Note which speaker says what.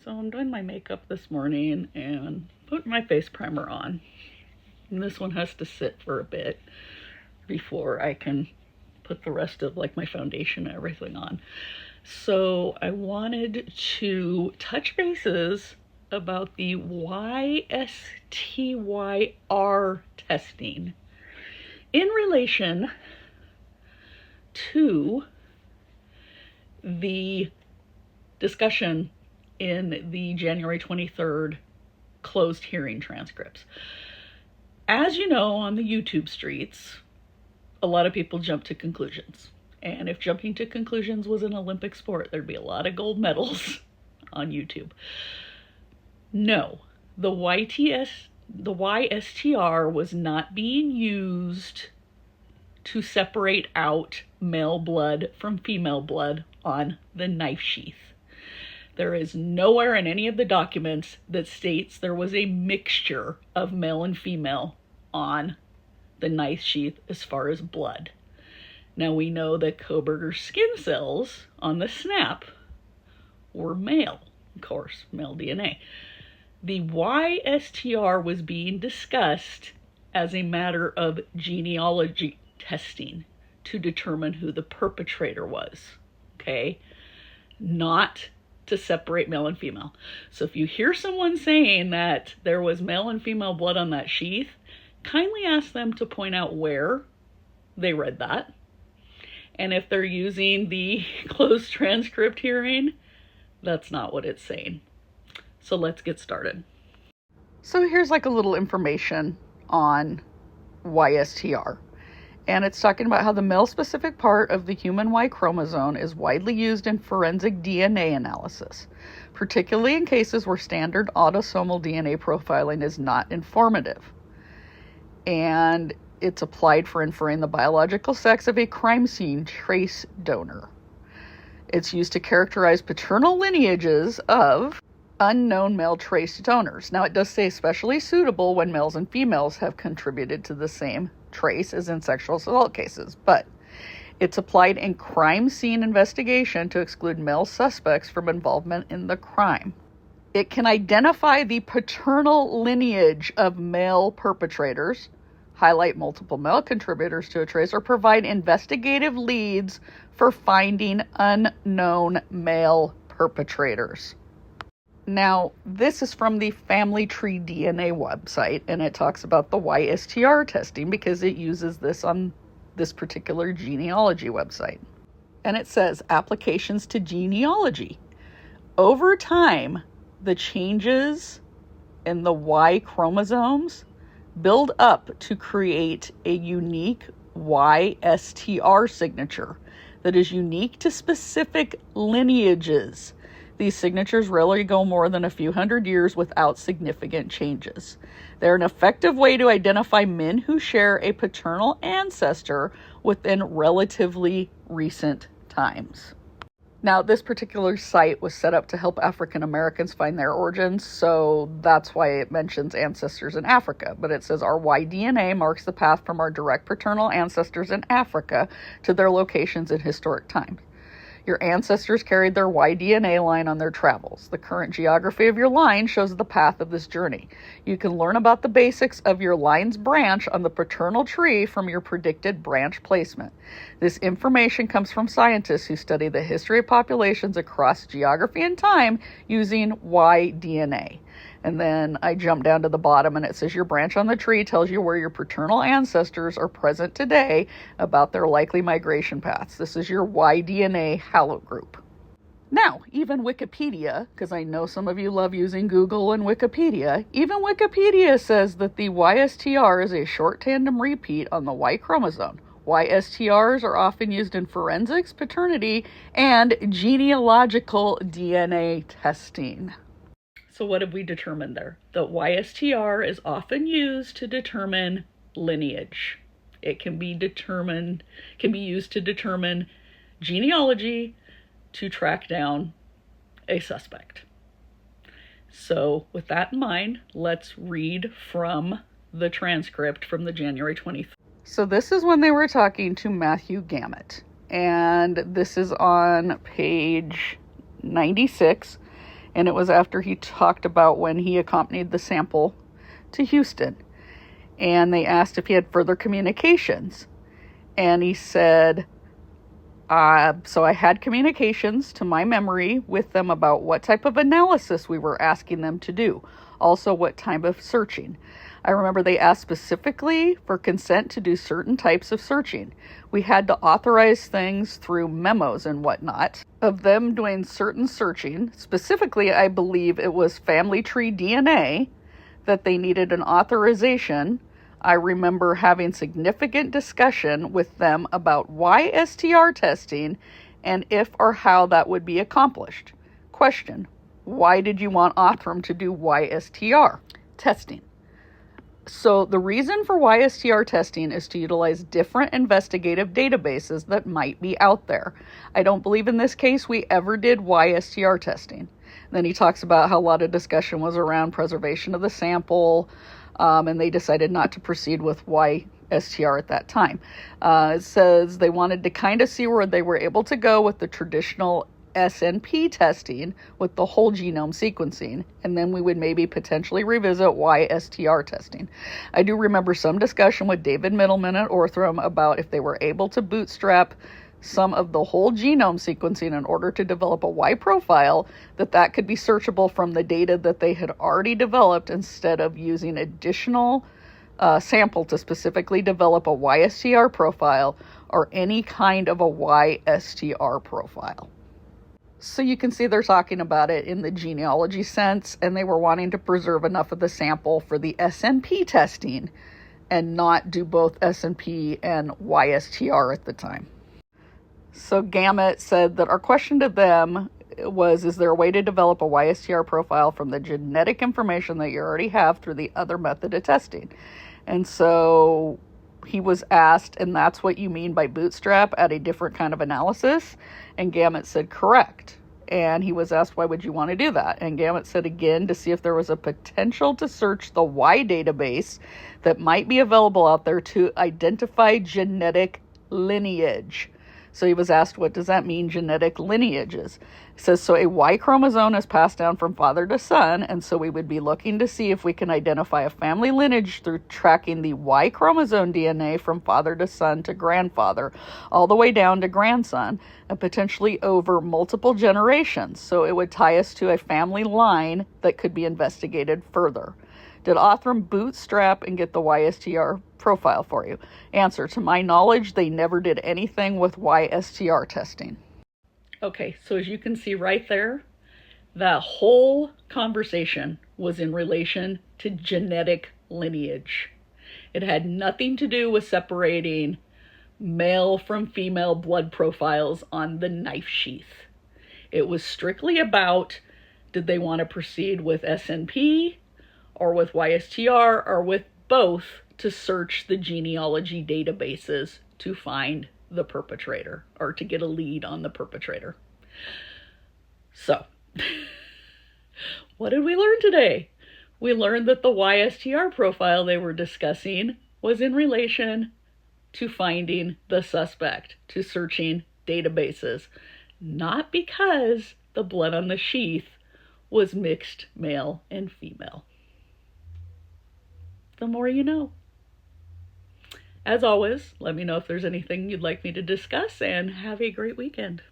Speaker 1: So I'm doing my makeup this morning and putting my face primer on. And this one has to sit for a bit before I can put the rest of like my foundation and everything on. So I wanted to touch bases about the Y-STR testing in relation to the discussion in the January 23rd closed hearing transcripts. As you know, on the YouTube streets, a lot of people jump to conclusions. And if jumping to conclusions was an Olympic sport, there'd be a lot of gold medals on YouTube. No, the Y-STR was not being used to separate out male blood from female blood on the knife sheath. There is nowhere in any of the documents that states there was a mixture of male and female on the knife sheath as far as blood. Now we know that Kohberger's skin cells on the snap were male, of course, male DNA. The Y-STR was being discussed as a matter of genealogy testing to determine who the perpetrator was, okay? Not to separate male and female. So if you hear someone saying that there was male and female blood on that sheath, kindly ask them to point out where they read that. And if they're using the closed transcript hearing, that's not what it's saying. So let's get started. So here's like a little information on Y-STR. And it's talking about how the male-specific part of the human Y chromosome is widely used in forensic DNA analysis, particularly in cases where standard autosomal DNA profiling is not informative. And it's applied for inferring the biological sex of a crime scene trace donor. It's used to characterize paternal lineages of unknown male trace donors. Now, it does say especially suitable when males and females have contributed to the same trace as in sexual assault cases, but it's applied in crime scene investigation to exclude male suspects from involvement in the crime. It can identify the paternal lineage of male perpetrators, highlight multiple male contributors to a trace, or provide investigative leads for finding unknown male perpetrators. Now, this is from the Family Tree DNA website, and it talks about the Y-STR testing because it uses this on this particular genealogy website. And it says, applications to genealogy. Over time, the changes in the Y chromosomes build up to create a unique Y-STR signature that is unique to specific lineages. These signatures rarely go more than a few hundred years without significant changes. They're an effective way to identify men who share a paternal ancestor within relatively recent times. Now, this particular site was set up to help African Americans find their origins, so that's why it mentions ancestors in Africa. But it says our Y-DNA marks the path from our direct paternal ancestors in Africa to their locations in historic times. Your ancestors carried their Y-DNA line on their travels. The current geography of your line shows the path of this journey. You can learn about the basics of your line's branch on the paternal tree from your predicted branch placement. This information comes from scientists who study the history of populations across geography and time using Y-DNA. And then I jump down to the bottom and it says your branch on the tree tells you where your paternal ancestors are present today about their likely migration paths. This is your Y-DNA haplogroup. Now, even Wikipedia, because I know some of you love using Google and Wikipedia, even Wikipedia says that the Y-STR is a short tandem repeat on the Y chromosome. Y-STRs are often used in forensics, paternity, and genealogical DNA testing. So what have we determined there? The Y-STR is often used to determine lineage. It can be used to determine genealogy to track down a suspect. So with that in mind, let's read from the transcript from the January 23rd. So this is when they were talking to Matthew Gamet, and this is on page 96. And it was after he talked about when he accompanied the sample to Houston. And they asked if he had further communications. And he said, so I had communications to my memory with them about what type of analysis we were asking them to do. Also, what type of searching. I remember they asked specifically for consent to do certain types of searching. We had to authorize things through memos and whatnot of them doing certain searching. Specifically, I believe it was family tree DNA that they needed an authorization. I remember having significant discussion with them about Y-STR testing and if or how that would be accomplished. Question: why did you want Othram to do Y-STR testing? So the reason for Y-STR testing is to utilize different investigative databases that might be out there. I don't believe in this case we ever did Y-STR testing. Then he talks about how a lot of discussion was around preservation of the sample, and they decided not to proceed with Y-STR at that time. It says they wanted to kind of see where they were able to go with the traditional SNP testing with the whole genome sequencing, and then we would maybe potentially revisit Y-STR testing. I do remember some discussion with David Middleman at Othram about if they were able to bootstrap some of the whole genome sequencing in order to develop a Y profile, that could be searchable from the data that they had already developed instead of using additional sample to specifically develop a Y-STR profile or any kind of a Y-STR profile. So you can see they're talking about it in the genealogy sense, and they were wanting to preserve enough of the sample for the SNP testing and not do both SNP and Y-STR at the time. So Gamut said that our question to them was, is there a way to develop a Y-STR profile from the genetic information that you already have through the other method of testing? And so he was asked, and that's what you mean by bootstrap, at a different kind of analysis? And Gamut said, correct. And he was asked, why would you want to do that? And Gamut said again, to see if there was a potential to search the Y database that might be available out there to identify genetic lineage. So he was asked, what does that mean, genetic lineages? It says, so a Y chromosome is passed down from father to son, and so we would be looking to see if we can identify a family lineage through tracking the Y chromosome DNA from father to son to grandfather, all the way down to grandson, and potentially over multiple generations. So it would tie us to a family line that could be investigated further. Did Othram bootstrap and get the Y-STR profile for you? Answer: to my knowledge, they never did anything with Y-STR testing. Okay, so as you can see right there, that whole conversation was in relation to genetic lineage. It had nothing to do with separating male from female blood profiles on the knife sheath. It was strictly about, did they want to proceed with SNP or with Y-STR or with both to search the genealogy databases to find the perpetrator or to get a lead on the perpetrator. So, what did we learn today? We learned that the Y-STR profile they were discussing was in relation to finding the suspect, to searching databases, not because the blood on the sheath was mixed male and female. The more you know. As always, let me know if there's anything you'd like me to discuss, and have a great weekend.